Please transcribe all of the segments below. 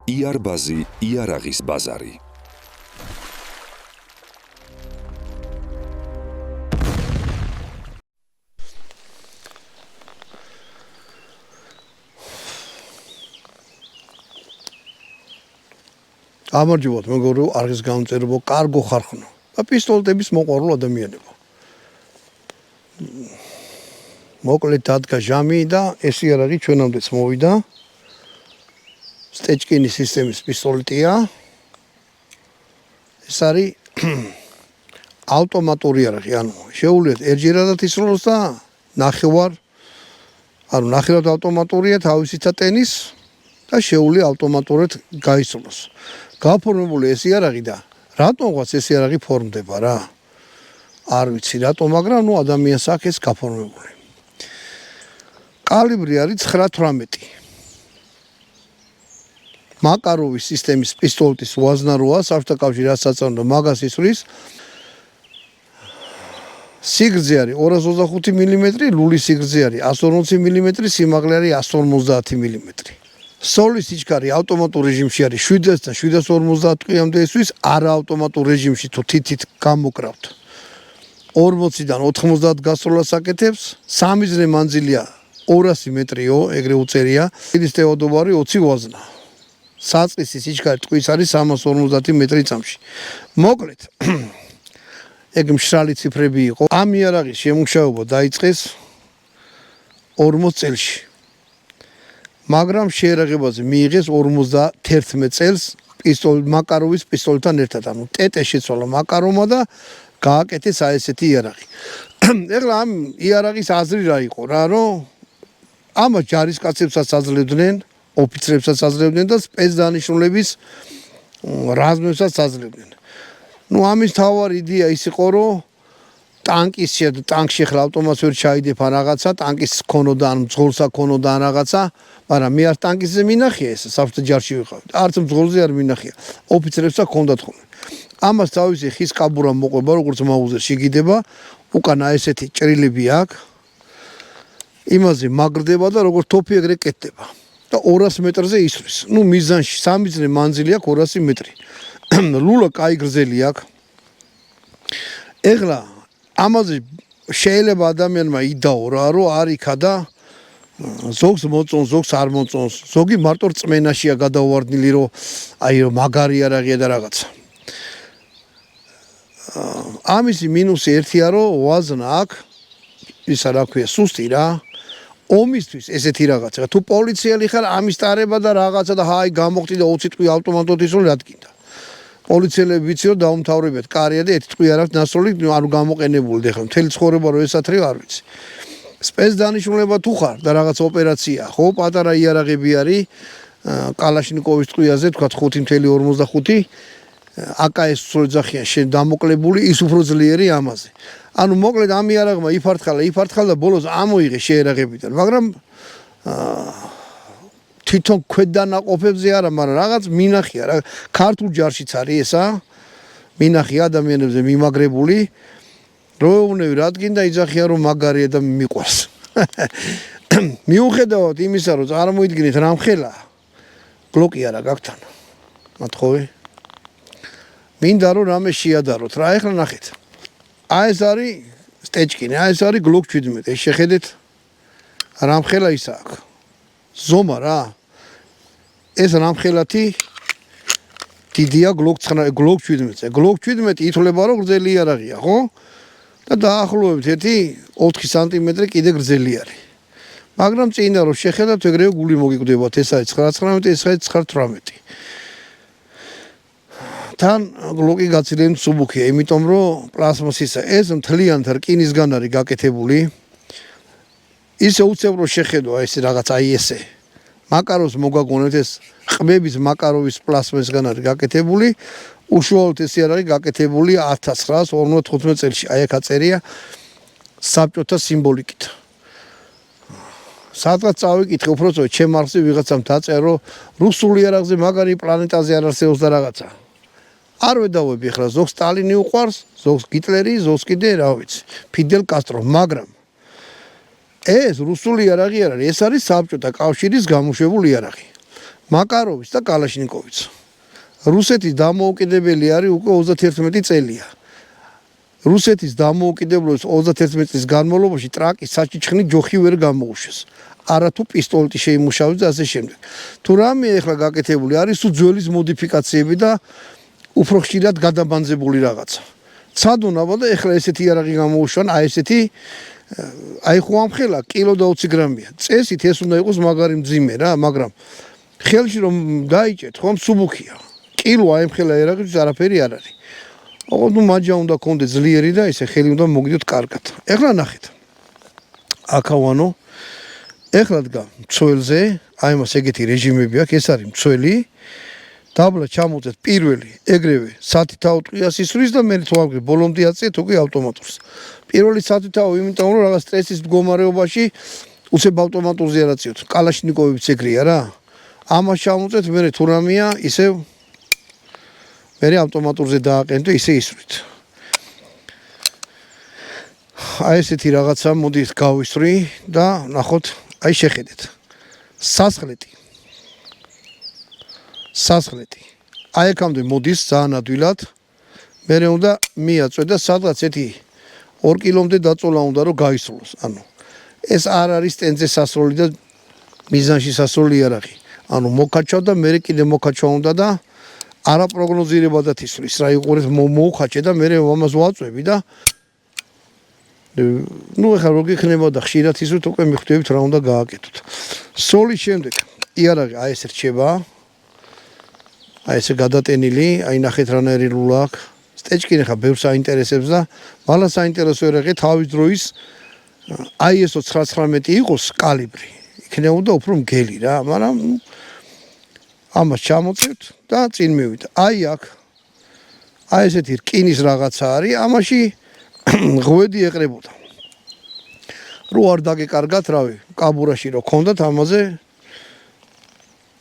იარბაზი, იარაღის ბაზარი. გამარჯობათ მეგობრებო, არხის გამომწერებო, კარგო ხარხნო და პისტოლეტების მოყვარულ ადამიანებო. მოკლედ დადგა ჟამი და ეს იარაღი ჩვენამდეც მოვიდა. სტეჩკინის სისტემის პისტოლეტია. ეს არის ავტომატური იარაღი, ანუ შეუძლიათ ერთჯერადად ისროლოს და ნახევარად ავტომატურია თავისითა ტენის და შეუძლია ავტომატურად გაისროლოს. გაფორმებული ეს იარაღი და რატომღაც ეს იარაღი ფორმდება რა? არ ვიცი რატომ, მაგრამ ადამიანს აქვს ეს გაფორმებული. კალიბრი არის 9.18. მაკაროვის სისტემის პისტოლეტის ვაზნა 8, საბჭოთა კავშირი რაც აწარმოებდა მაგას ისვრის. სიგრძე არის 225 მმ, ლულის სიგრძე არის 140 მმ, სიმაღლე არის 150 მმ. სოლის სიჩქარე ავტომატურ რეჟიმში არის 700 და 750 ტყვიამდე ისვის, არა ავტომატურ რეჟიმში თუ თითით გამოკრავთ 40-დან 90 გასროლას აკეთებს, სამიზნე მანძილია 200 მეტრიო, ეგრე უწერია. ის თეოდობა არის 20 ვაზნა. საწყისი სიჩქარე ტყვის არის 350 მეტრი წამში. მოკლედ ეგ მშრალი ციფრები იყო. ამ იარაღის შემუშავება დაიწყეს 40 წელში. მაგრამ შეერაღებაზე მიიღეს 51 წელს მაკაროვის პისტოლეტთან ერთად. ანუ ტეტე შეცვალა მაკაროვმა და გააკეთეს ესეთი იარაღი. ეხლა ამ იარაღის აზრი რა იყო რა, რომ ამას ჯარისკაცებსაც აძლევდნენ, ოფიცრებსაც აძლევდნენ და სპეცდანიშნულების რაზმებსაც აძლევდნენ. ნუ ამის თავარი იდეა ის იყო, რომ ტანკში ხლა ავტომატს ვერ ჩაიდებ რაღაცა, ტანკის ქონოდა ან მძღოლსა ქონოდა ან რაღაცა, მაგრამ მე არ ტანკისზე მინახია ეს, საბჭოთა ჯარში ვიყავდი. არც მძღოლზე არ მინახია. ოფიცრებსა ქონდათ ხოლმე. ამას თავისი ხის კაბურა მოყვება, როგორც მაუზერ შეგიდება, უკანა ესეთი ჭრილები აქვს. იმაზე მაგრდება და როგორც თოფი ეგრე კეთდება. და 200 მეტრზე ისვრის. ნუ მიზანში სამიზნე მანძილი აქვს 200 მეტრი. ლულა კაი გრძელი აქვს. ეხლა ამაზე შეიძლება ადამიანმა იდაო რა, რომ არ იქა და ზოგს მოწონს, ზოგს არ მოწონს. ზოგი მარტო რწმენაშია გადაუვარდნილი, რომ აი მაგარი იარაღია და რაღაცა. ამისი მინუსი ერთია, რომ ვაზნა აქვს, ისა რა ქვია, სუსტი რა. ომისთვის ესეთი რაღაცა. თუ პოლიციელი ხარ, ამის ტარება და რაღაცა და ჰაი გამოხდი და 20 ტყვი ავტომატოდ ისროლი რა თქინდა. პოლიციელები ვიცი რომ დაუმთავრებიათ კარია და ერთი ტყვი არ აქვს ნასროლი, არ გამოყენებული და ახლა მთელი ცხოვრება რო ესათრიო არ ვიცი. სპეცდანიშნულება თუ ხარ და რაღაც ოპერაცია, ხო, პატარა იარაღები არის კალაშნიკოვის ტყვიაზე, თქვა 5.45 აკაეს სულძახიან შენ დამოკლებული, ის უფრო ძლიერი ამაზე. ანუ მოკლედ ამ იარაღმა იფართხალა და ბოლოს ამოიღე შეერაღებიდან, მაგრამ თვითონ ქვედანაყოფებზე არა, მაგრამ რაღაც მინახია რა. ქართულ ჯარშიც არის ესა. მინახია ადამიანებზე მიმაგრებული. როეუნები რადგან და იძახიან რომ მაგარია და მიყვარს. მიუხედავად იმისა, რომ წარმოიდგინეთ რამხელა გლოკი არა გაქვთ. მათხოვე. მინდა რომ რამე შეადაროთ რა. ეხლა ნახეთ. ეს არის სტეჩკინი, ეს არის გლოკ 17. ეს შეხედეთ რამხელა ისა აქვს. ზომა რა. ეს რამხელათი დიდია გლოკ 17-ზე. გლოკ 17 ითვლება რომ გრძელი იარაღია, ხო? და დაახლოებით 4 სანტიმეტრი კიდე გრძელი არის. მაგრამ წინა რომ შეხედათ ეგრევე გული მოგიკვდებათ, ეს არის 9.19, ეს არის 9.18. თან გლოკი გაცილებით მსუბუქია, იმიტომ რომ პლასმასისა ეს მთლიანად რკინისგან არის გაკეთებული. ისე უცებ რომ შეხედვა ეს რაღაც აი ესე. მაკაროს მოგაგონებთ ეს ყბების მაკაროვის პლასმასისგან არის გაკეთებული. უშუალოდ ეს არის გაკეთებული 1955 წელს. აი აქ აწერია საბჭოთა სიმბოლიკით. სადღაც წავიკითხე უბრალოდ ჩემ არხზე ვიღაცამ დაწერა რომ რუსული იარაღზე მაგარი პლანეტაზე არ არსებობს და რაღაცა. არ ვედავები ახლა ზოგს სტალინი უყვარს, ზოგს გიტლერი, ზოგს კიდე რა ვიცი, ფიდელ კასტრო, მაგრამ ეს რუსული იარაღი არ არის, ეს არის საბჭოთა კავშირის გამოშვებული იარაღი. მაკაროვის და კალაშნიკოვის. რუსეთის დამოუკიდებელი არის უკვე 31 წელია. რუსეთის დამოუკიდებლობის 31 წლის განმავლობაში ტრაკის საჩიჩხნით ჯოხი ვერ გამოუშვეს. არათუ პისტოლეტი შეიმუშავეს და ასე შემდეგ. თუ რამე ახლა გაკეთებული არის უძველის მოდიფიკაციები და უფრო ხშირად გადაბანძებული რაღაცა. ცადუნაბა და ახლა ესეთი იარაღი გამოუშვან, აი ესეთი აი ხო ამხელა კილო და 20 გრამია. წესით ეს უნდა იყოს მაგარი მძიმე რა, მაგრამ ხელში რომ დაიჭერთ, ხომ სუბუქია. კილო აი ამხელა იარაღის არაფერი არ არის. ოღონდ ნუ მაჯა უნდა კონდე ძლიერი და ესე ხელი უნდა მოგიდოთ კარგად. ახლა ნახეთ. აქავანო ახლა დგა მცველზე, აი მას ეგეთი რეჟიმები აქვს, ეს არის მცველი. დაბლა ჩამოწეთ პირველი, ეგრევე სათითაო ტყიას ისვრის და მე თვაგრი ბოლომდე აწიეთ უკვე ავტომატურს. პირველი სათითაო იმიტომ რომ რაღაც სტრესის მდგომარეობაში უცებ ავტომატურზე არ აწიოთ. კალაშნიკოვიც ეგრეა რა. ამას ჩამოწეთ მე თუ რამეა ისევ მე ავტომატურზე დააყენდო ისე ისვრით. აი ესეთი რაღაცა მოდით გავისვრი და ნახოთ, აი შეხედეთ. სასხლეტი. აი აქამდე მოდის ძალიან ადვილად. მე უნდა მიაწვე და სადღაც ერთი 2 კილომდე დაწოლა უნდა რომ გაისროლოს. ანუ ეს არ არის ტენზე სასროლი და მიზანში სასროლი იარაღი. ანუ მოკაჩავ და მე კიდე მოკაჩვა უნდა და არაპროგნოზირებადად ისვრის. რა იყურეთ მოუხაჩე და მე ამას ვაწვევი და ნუ ახლა რო გიქნება და ხშირად ისვით უკვე მიხვდებით რა უნდა გააკეთოთ. სოლის შემდეგ იარაღი აი ეს რჩება. აი ესე გადატენილი, აი ნახეთ რანაირი ლულა აქვს. სტეჩკინი ხა ბევრს აინტერესებს და მალა საინტერესო იარაღი თავის დროის ISO 919 იყოს კალიბრი. იქნებოდა უფრო მგელი რა, მაგრამ ამას ჩამოწევთ და წინ მივიდა. აი აქ აი ესეთი რკინის რაღაცა არის, ამაში ღვედი ეყრებოდა. რო არ დაგეკარგათ, რავი, კაბურაში რო ქონდათ ამაზე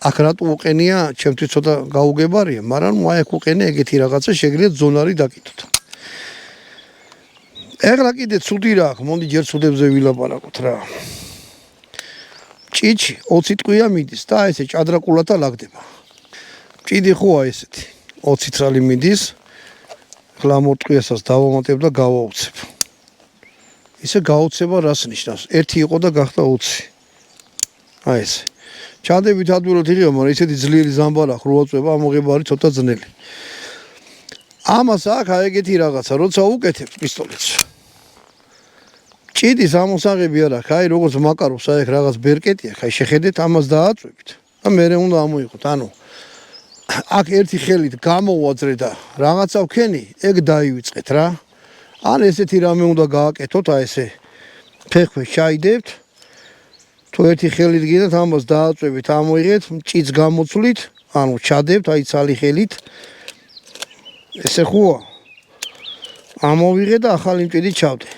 აქ რატო უყენია, ჩემთვის ცოტა გაუგებარია, მაგრამ აი აქ უყენე ეგეთი რაღაცა შეგიძლიათ ზონარი დაკიდოთ. ეხლა კიდე ცუდი რა აქვს, მოდი ჯერ ცუდებზე ვილაპარაკოთ რა. ჭიჭი 20 ტყვია მიდის და აი ესე ჭადრაკულათა ლაგდება. ჭიდი ხოა ესეთი 20 წალი მიდის. ახლა ამ ტყვიასაც დავამატებ და გავაუცებ. ისე გაუცება რას ნიშნავს? 1 იყო და გახდა 20. აი ესე. ჩადებით ადვილად იღება, მაგრამ ისეთი ძლიერი ზამბარა ხროაწება ამოღება არის ცოტა ძნელი. ამას აქ აი ეგეთი რაღაცა, როცა უკეთებს პისტოლეტს. ჭიდის ამოსაღები არ აქვს, აი როგორც მაკარობს აი რაღაც ბერკეტი აქვს, აი შეხედეთ ამას დააწვევით. და მე უნდა ამოიღოთ, ანუ აქ ერთი ხელით გამოვაძრე და რაღაცა ვქენი, ეგ დაივიწყეთ რა. ან ესეთი რამე უნდა გააკეთოთ, აი ესე ფეხვე ჩაიდებთ. თუ ერთი ხელით გინდათ ამას დააწვევით, ამოიღეთ, ჭიც გამოცვლით, ანუ ჩადებთ, აი ცალი ხელით. ესე ხოა. ამოვიღე და ახალი მჭიდი ჩავდე.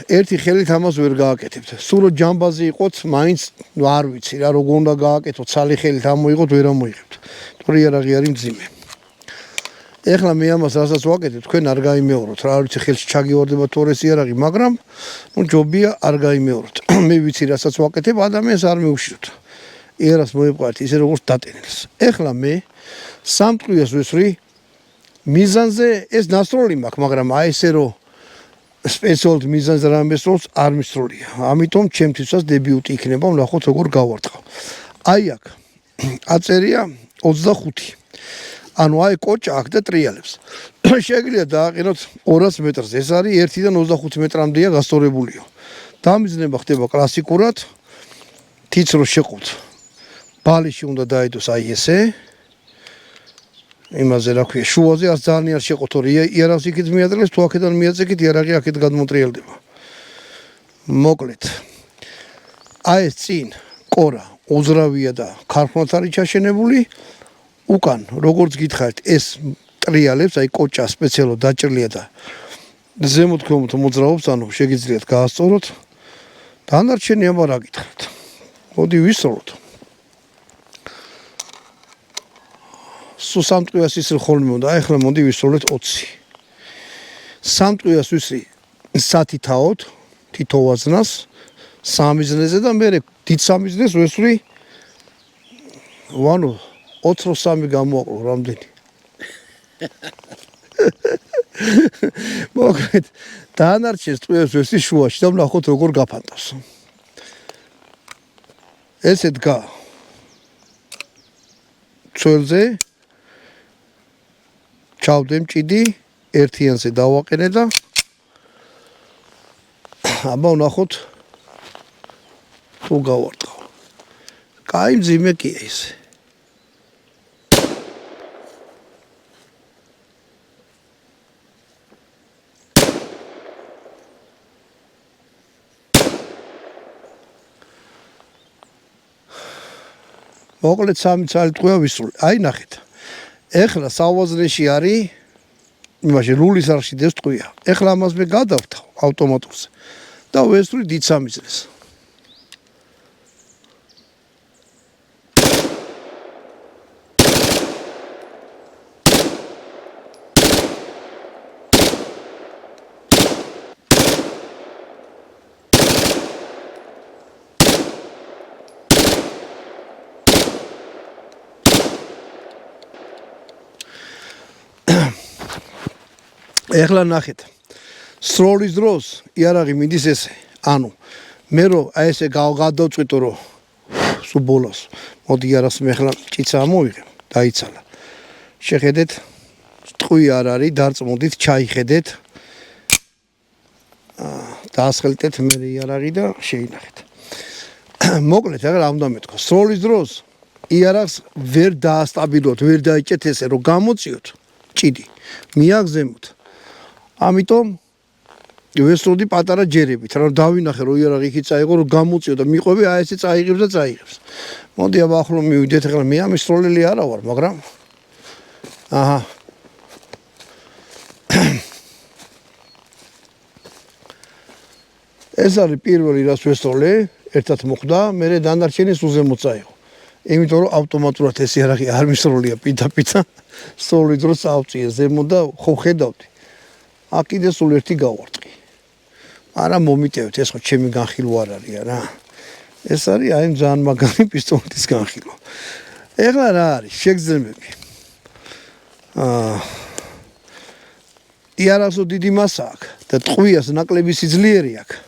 ერთი ხელით ამას ვერ გააკეთებთ. სულ რო ჯამბაზე იყოთ, მაინც არ ვიცი რა, როგორ უნდა გააკეთოთ, ცალი ხელით ამოიღოთ, ვერ ამოიღებთ. თორე იარაღი არის მძიმე. ეხლა მე ამას რასაც ვაკეთებ, თქვენ არ გაიმეოროთ რა, არ ვიცი ხელში ჩაგივარდება თორეს იარაღი, მაგრამ ნუ ჯობია არ გაიმეოროთ. მე ვიცი რასაც ვაკეთებ, ადამიანს არ მეუშიოთ. იარაღს მოიყვართ ისე როგორც დატენილს. ეხლა მე სამტყვიას ვესვრი მიზანზე ეს ნასროლი მაქვს, მაგრამ აი ესე რომ სპეციალურად მიზანზე რამე სროლს არ მისროლია. ამიტომ ჩემთვისაც დებიუტი იქნება, ვნახოთ როგორ გავარტყავ. აი აქ აწერია 25. ანუ აი კოჭა აქ და ტრიალებს. შეგიძლიათ დააყენოთ 200 მეტრზე. ეს არის 1-დან 25 მეტრამდეა გასწორებულიო. დამიზნება ხდება კლასიკურად. თიც რო შეყოთ. ბალიში უნდა დაიდოს აი ესე. იმაზე რა ქვია, შუაზე ას ძალიან არ შეყოთ, თორე იარაღს იქით მიატრიალებს, თუ აქედან მიაწეკით, იარაღი აქეთ გადმოტრიალდება. მოკლედ. აი ეს წინ კორა უძრავია და ქარხნად არის ჩაშენებული. უკან, როგორც გითხარით, ეს ტრიალებს, აი კოჭა სპეციალურად დაჭრილია და ზემოთ ქვემოთ მოძრაობს, ანუ შეგიძლიათ გაასწოროთ. დანარჩენი აბა რა გითხარით. მოდი ვისწოროთ. სულ სამტყვიას ისრ ხოლმე უნდა, ახლა მოდი ვისროლეთ 20. სამტყვიას ვისრი სათითაოდ თითო ვაზნას სამიზნეზე და მე დიდ სამიზნეს ვესვრი ვანო 23 გამოაყო რამდენი მოკლედ დანარჩენს წვევს ვესვრი შუაში და ვნახოთ როგორ გაფანტავს ესე დგა წველზე ჩავდე მჭიდი ერთიანზე დავაყენე და აბა ვნახოთ თუ გავარტყავ. კაი მძიმე კი ეს. მოკლედ 3 წელი ტყუა ვისრული. აი ნახეთ. ეხლა საუაზრეში არის იმაში რულის არხში დეს ტყუა. ეხლა ამას მე გადავთავ ავტომატურზე. და ვესვრი დიდ სამიზნეს. ეხლა ნახეთ. სროლის დროს იარაღი მიდის ესე. ანუ მე რო აი ესე გავდავწყვიტო რომ სულ ბოლოს მოდი იარაღს მე ახლა ჭიცა ამოვიღე დაიცალა. შეხედეთ ტყვი არ არის დარწმუნდით ჩაიხედეთ. დაასხელტეთ მე იარაღი და შეინახეთ. მოკლედ ახლა რა უნდა მეთქვა. სროლის დროს იარაღს ვერ დაასტაბილოთ, ვერ დაიჭეთ ესე რომ გამოწიოთ ჭიდი. მიაგზემოთ. ამიტომ ვესროდი პატარა ჯერებით, რა დავინახე რომ იარაღი იქით წაიღო, რომ გამოწიო და მიყვები, აი ესე წაიღებს და წაიღებს. მოდი აბა ახლა მივიდეთ, ახლა მე ამის სროლელი არა ვარ, მაგრამ აჰა. ეს არის პირველი რაც ვესროლე, ერთად მოხდა, მე დანარჩენი სულზე მოწაიღო. იმიტომ რომ ავტომატურად ეს იარაღი არ მისროლია პიტა-პიტა, სროლის დროს ავწიე ზემო და ხო ხედავდი. აქ კიდე სულ ერთი გავარტყი. არა მომიტევთ, ეს ხო ჩემი განხილვა არ არის რა. ეს არის აი ძალიან მაგარი პისტოლეთის განხილვა. ეხლა რა არის შეგრძნებები. იარაღსო დიდი მასა აქვს და ტყვიას ნაკლები სიძლიერი აქვს.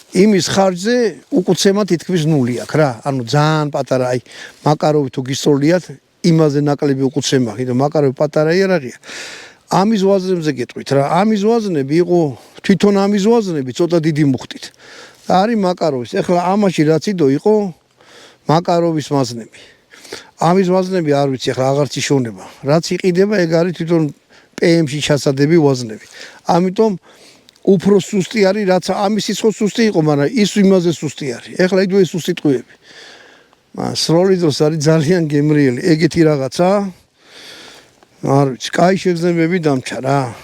იმის ხარჯზე უკუცემა თითქმის ნული აქვს რა. ანუ ძალიან პატარა აი მაკაროვი თუ გისროლიათ, იმაზე ნაკლები უკუცემა, იმიტომ მაკაროვი პატარა იარაღია. ამის ვაზნებზე გეტყვით რა. ამის ვაზნები იყო თვითონ ამის ვაზნები ცოტა დიდი მუხტით. არის მაკაროვის. ეხლა ამაში რაც იდო იყო მაკაროვის ვაზნები. ამის ვაზნები არ ვიცი ეხლა აღარც იშოვნება. რაც იყიდება ეგ არის თვითონ PM-ში ჩასადები ვაზნები. ამიტომ უფრო სუსტი არის რაც ამის ის ხო სუსტი იყო, მაგრამ ის იმაზე სუსტი არის. ეხლა იდო ეს სუსტი ტყუები. სროლის დროს არის ძალიან გემრიელი. ეგეთი რაღაცა არ ვიცი, კაი შეგრძნებები დამჩა რა.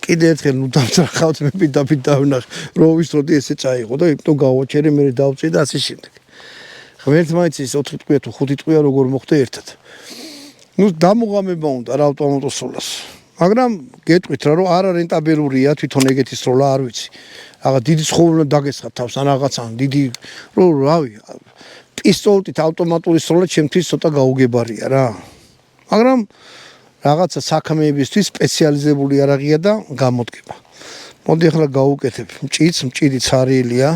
კიდე ერთხელ ნუ დამწრახავთ მე პიტ დავნახ, რო ვისროდი ესე წაიღო და იმიტომ გავაჩერე მე დავწი და ასე შემდეგ. ღმერთს მაინც ის 4 ტყვია თუ 5 ტყვია როგორ მოხდა ერთად. ნუ დამუღამება უნდა რა ავტომატურ სროლას. მაგრამ გეტყვით რა რომ არა რენტაბელურია თვითონ ეგეთი სროლა არ ვიცი. რაღა დიდი ცხოვრება დაგესხათ თავს ან რაღაცა დიდი რო რავი პისტოლით ავტომატური სროლა ჩემთვის ცოტა გაუგებარია რა. მაგრამ რაღაცა საქმეებისთვის სპეციალიზებული იარაღია და გამოდგება. მოდი ახლა გავუკეთებ მჭიდს, მჭიდი ცარიელია.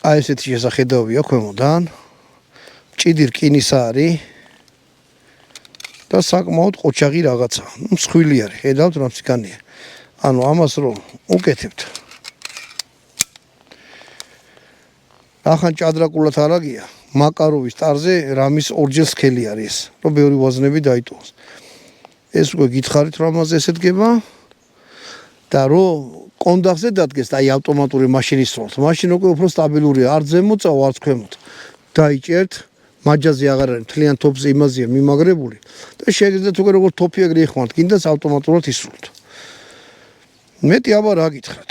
აი ესეთი შესახედავია ქვემოდან. მჭიდი რკინისა არის და საკმაოდ ყოჩაღი რაღაცა. მსხვილი არის, ხედავთ რა მსგანია. ანუ ამას რომ უკეთებთ. ახან ჭადრაკულად არაგია. მაკაროვის ტარზე რამის ორჯერ სქელი არის, რომ ბევრი ვაზნები დაიტოვოს. ეს უკვე გითხარით რომ ამაზე ესე დგება და რომ კონდახზე დადგეს და აი ავტომატური მაშინის სროლს. მაშინ უკვე უფრო სტაბილურია, არ ზემოწავა, არც ქვემოთ. დაიჭერთ, მაჯაზე აღარ არის, მთლიან თოფზე იმაზეა მიმაგრებული და შეგიძლიათ უკვე როგორც თოფი ეგრე იხმართ, კიდაც ავტომატურად ისრულთ. მეტი აბა რა გითხრათ.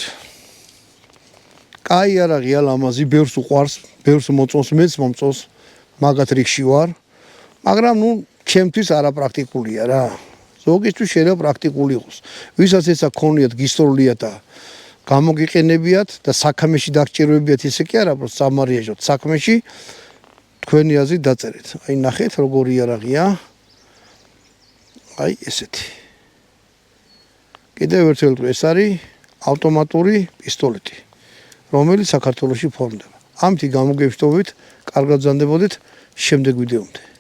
კაი იარაღია ლამაზი, ბევრს უყვარს, ბევრს მოწონს, მეც მომწონს, მაგათ რიგში ვარ. მაგრამ ნუ ჩემთვის არაპრაქტიკულია რა. ზოგისთვის შეიძლება პრაქტიკული იყოს. ვისაც ეცა ქონიათ გისროლიათ და გამოგიყენებიათ და საქმეში დაგჭირვებიათ ისე კი არა, რომ სამარიაჟოთ საქმეში თქვენი აზრით დაწერეთ. აი ნახეთ როგორი იარაღია. აი ესეთი. კიდევ ერთხელ ეს არის ავტომატური პისტოლეტი, რომელიც საქართველოში ფორმდება. ამით გამოგეშტობით, კარგად ბრძანდებოდეთ შემდეგ ვიდეომდე.